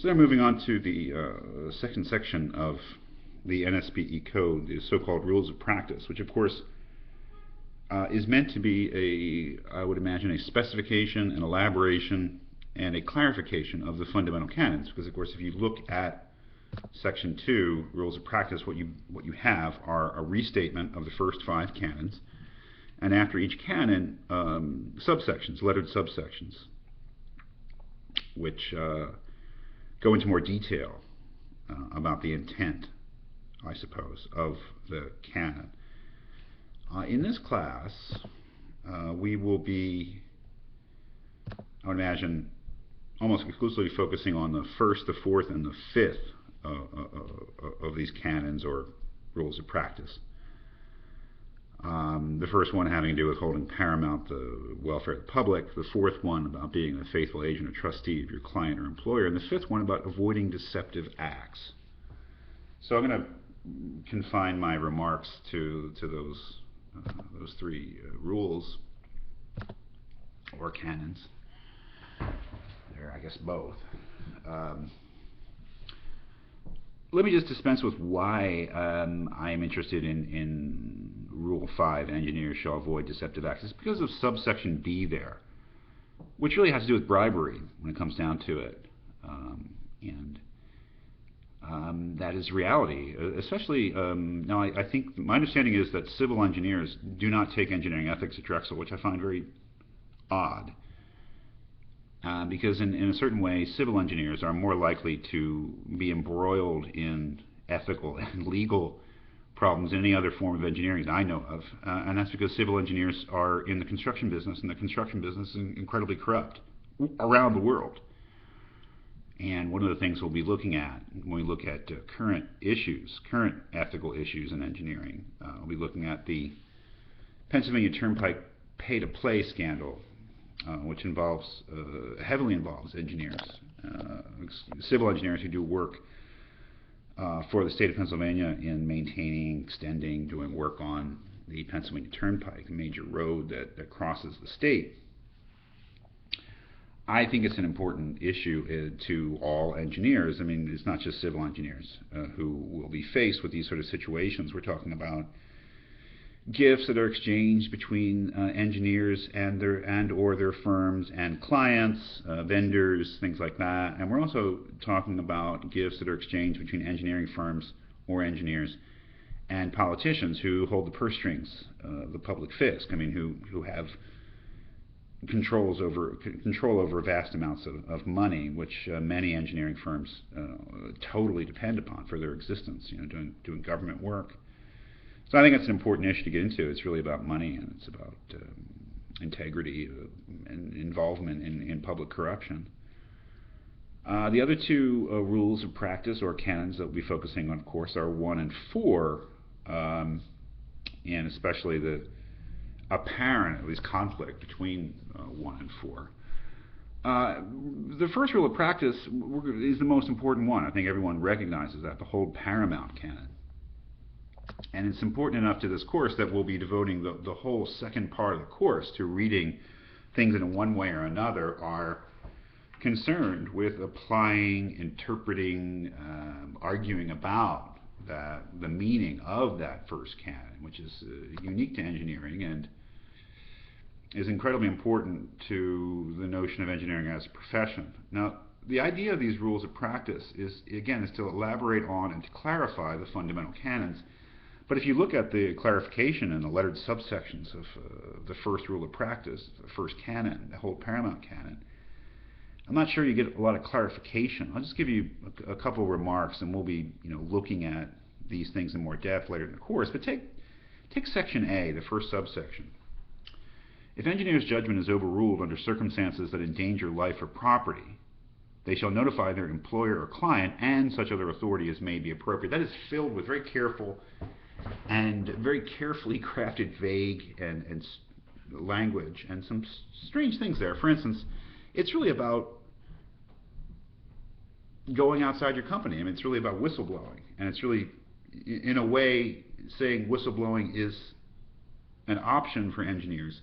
So now moving on to the second section of the NSPE code, the so-called rules of practice, which of course is meant to be I would imagine, a specification, an elaboration, and a clarification of the fundamental canons. Because of course, if you look at Section 2, rules of practice, what you have are a restatement of the first 5 canons, and after each canon, subsections, lettered subsections, which go into more detail about the intent, I suppose, of the canon. In this class, we will be, I would imagine, almost exclusively focusing on the first, the fourth, and the fifth of these canons or rules of practice. The first one having to do with holding paramount the welfare of the public, the fourth one about being a faithful agent or trustee of your client or employer, and the fifth one about avoiding deceptive acts. So I'm going to confine my remarks to those 3 rules or canons. They're, I guess, both. Let me just dispense with why I am interested in Rule 5, engineers shall avoid deceptive acts. It's because of subsection B there, which really has to do with bribery when it comes down to it. That is reality, especially, now I think my understanding is that civil engineers do not take engineering ethics at Drexel, which I find very odd. Because in a certain way, civil engineers are more likely to be embroiled in ethical and legal problems than any other form of engineering that I know of. And that's because civil engineers are in the construction business, and the construction business is incredibly corrupt around the world. And one of the things we'll be looking at when we look at current ethical issues in engineering, we'll be looking at the Pennsylvania Turnpike pay-to-play scandal, which heavily involves engineers, civil engineers who do work for the state of Pennsylvania in maintaining, extending, doing work on the Pennsylvania Turnpike, a major road that crosses the state. I think it's an important issue to all engineers. I mean, it's not just civil engineers who will be faced with these sort of situations. We're talking about gifts that are exchanged between engineers and or their firms and clients, vendors, things like that. And we're also talking about gifts that are exchanged between engineering firms or engineers and politicians who hold the purse strings, the public fisc. I mean, who have control over vast amounts of money, which many engineering firms totally depend upon for their existence. Doing government work. So I think it's an important issue to get into. It's really about money, and it's about integrity and involvement in public corruption. The other 2 rules of practice or canons that we'll be focusing on, of course, are 1 and 4, and especially the apparent, at least, conflict between 1 and 4. The first rule of practice is the most important one. I think everyone recognizes that, the hold paramount canon. And it's important enough to this course that we'll be devoting the whole second part of the course to reading things that in one way or another are concerned with applying, interpreting, arguing about the meaning of that first canon, which is unique to engineering and is incredibly important to the notion of engineering as a profession. Now, the idea of these rules of practice is to elaborate on and to clarify the fundamental canons. But if you look at the clarification in the lettered subsections of the first rule of practice, the first canon, the whole paramount canon, I'm not sure you get a lot of clarification. I'll just give you a couple of remarks, and we'll be looking at these things in more depth later in the course. But take section A, the first subsection. If engineer's judgment is overruled under circumstances that endanger life or property, they shall notify their employer or client and such other authority as may be appropriate. That is filled with very careful and very carefully crafted vague and language and some strange things there. For instance, it's really about going outside your company. I mean, it's really about whistleblowing, and it's really, in a way, saying whistleblowing is an option for engineers,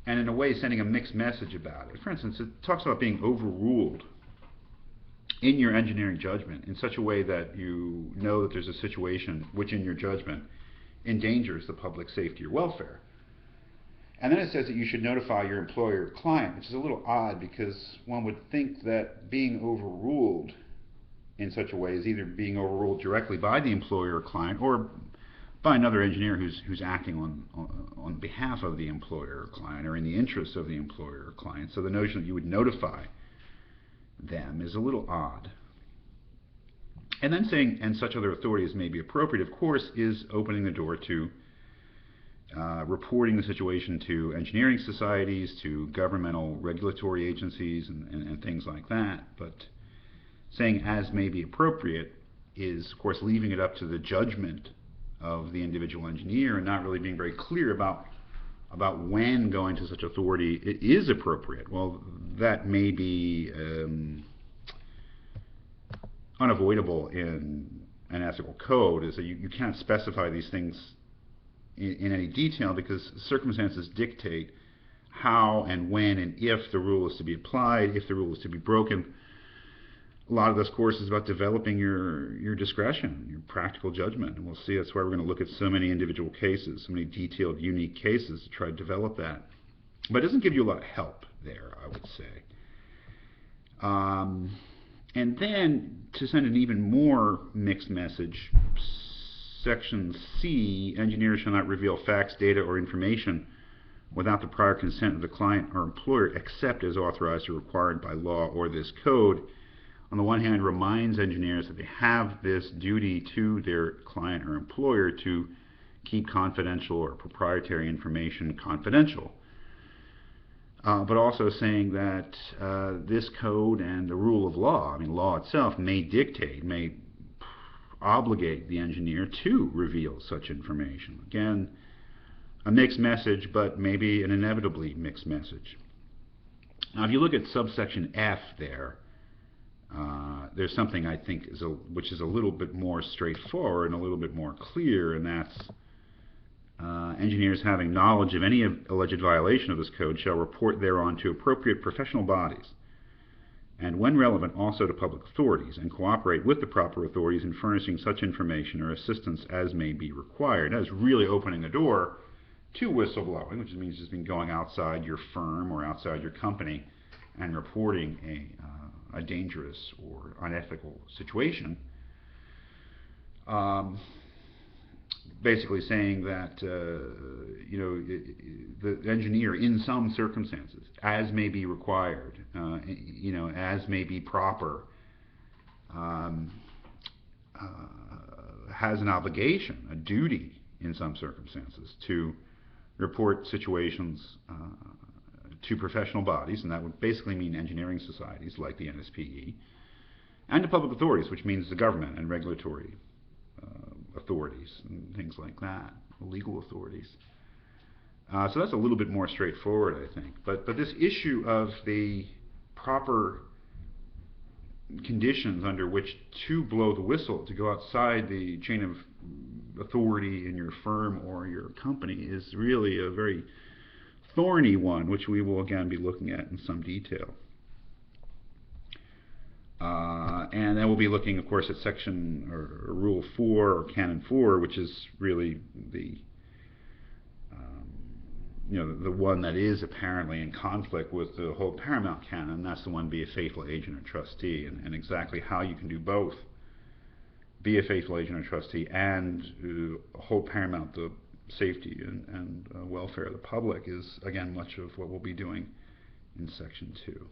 and in a way sending a mixed message about it. For instance, it talks about being overruled in your engineering judgment in such a way that you know that there's a situation which in your judgment endangers the public safety or welfare. And then it says that you should notify your employer or client, which is a little odd because one would think that being overruled in such a way is either being overruled directly by the employer or client or by another engineer who's acting on behalf of the employer or client or in the interests of the employer or client. So the notion that you would notify them is a little odd. And then saying, and such other authorities may be appropriate, of course, is opening the door to reporting the situation to engineering societies, to governmental regulatory agencies, and things like that. But saying as may be appropriate is, of course, leaving it up to the judgment of the individual engineer and not really being very clear about when going to such authority it is appropriate. Well, that may be unavoidable in an ethical code, is that you can't specify these things in any detail because circumstances dictate how and when and if the rule is to be applied, if the rule is to be broken. A lot of this course is about developing your discretion, your practical judgment, and we'll see that's why we're going to look at so many individual cases, so many detailed, unique cases to try to develop that. But it doesn't give you a lot of help there, I would say. And then, to send an even more mixed message, Section C, engineers shall not reveal facts, data, or information without the prior consent of the client or employer except as authorized or required by law or this code. On the one hand, reminds engineers that they have this duty to their client or employer to keep confidential or proprietary information confidential. But also saying that this code and the rule of law, I mean law itself, may dictate, may obligate the engineer to reveal such information. Again, a mixed message, but maybe an inevitably mixed message. Now if you look at subsection F there, there's something I think which is a little bit more straightforward and a little bit more clear, and that's engineers having knowledge of any alleged violation of this code shall report thereon to appropriate professional bodies, and when relevant also to public authorities, and cooperate with the proper authorities in furnishing such information or assistance as may be required. That is really opening the door to whistleblowing, which means just being going outside your firm or outside your company and reporting a dangerous or unethical situation. Basically saying that the engineer, in some circumstances, as may be required, as may be proper, has an obligation, a duty, in some circumstances, to report situations to professional bodies, and that would basically mean engineering societies like the NSPE, and to public authorities, which means the government and regulatory authorities and things like that, legal authorities. So that's a little bit more straightforward, I think. But this issue of the proper conditions under which to blow the whistle, to go outside the chain of authority in your firm or your company, is really a very thorny one, which we will again be looking at in some detail. And then we'll be looking, of course, at section or Rule 4 or Canon 4, which is really the the one that is apparently in conflict with the whole paramount canon. That's the one, be a faithful agent or trustee, and exactly how you can do both, be a faithful agent or trustee and hold paramount the safety and welfare of the public, is again much of what we'll be doing in section 2,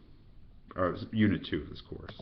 or unit 2 of this course.